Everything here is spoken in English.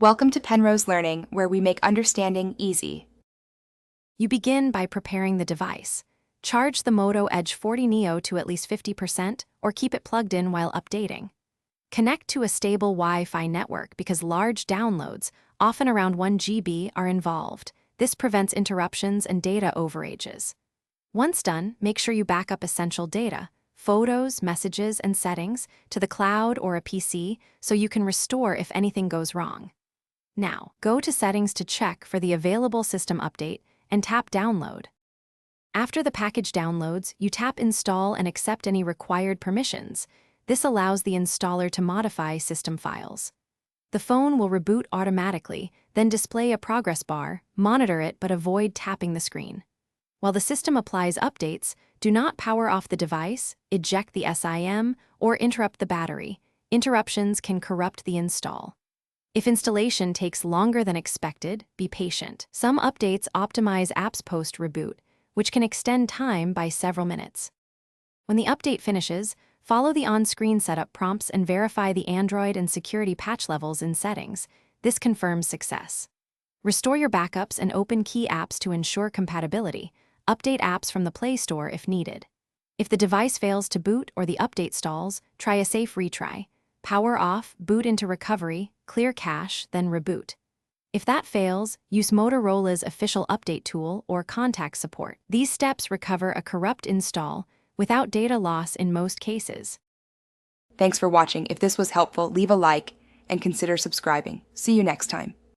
Welcome to Penrose Learning, where we make understanding easy. You begin by preparing the device. Charge the Moto Edge 40 Neo to at least 50% or keep it plugged in while updating. Connect to a stable Wi-Fi network because large downloads, often around 1 GB, are involved. This prevents interruptions and data overages. Once done, make sure you back up essential data, photos, messages, and settings, to the cloud or a PC so you can restore if anything goes wrong. Now, go to Settings to check for the available system update and tap Download. After the package downloads, you tap Install and accept any required permissions. This allows the installer to modify system files. The phone will reboot automatically, then display a progress bar. Monitor it but avoid tapping the screen. While the system applies updates, do not power off the device, eject the SIM, or interrupt the battery. Interruptions can corrupt the install. If installation takes longer than expected, be patient. Some updates optimize apps post-reboot, which can extend time by several minutes. When the update finishes, follow the on-screen setup prompts and verify the Android and security patch levels in settings. This confirms success. Restore your backups and open key apps to ensure compatibility. Update apps from the Play Store if needed. If the device fails to boot or the update stalls, try a safe retry. Power off, boot into recovery, clear cache, then reboot. If that fails, use Motorola's official update tool or contact support. These steps recover a corrupt install without data loss in most cases. Thanks for watching. If this was helpful, leave a like and consider subscribing. See you next time.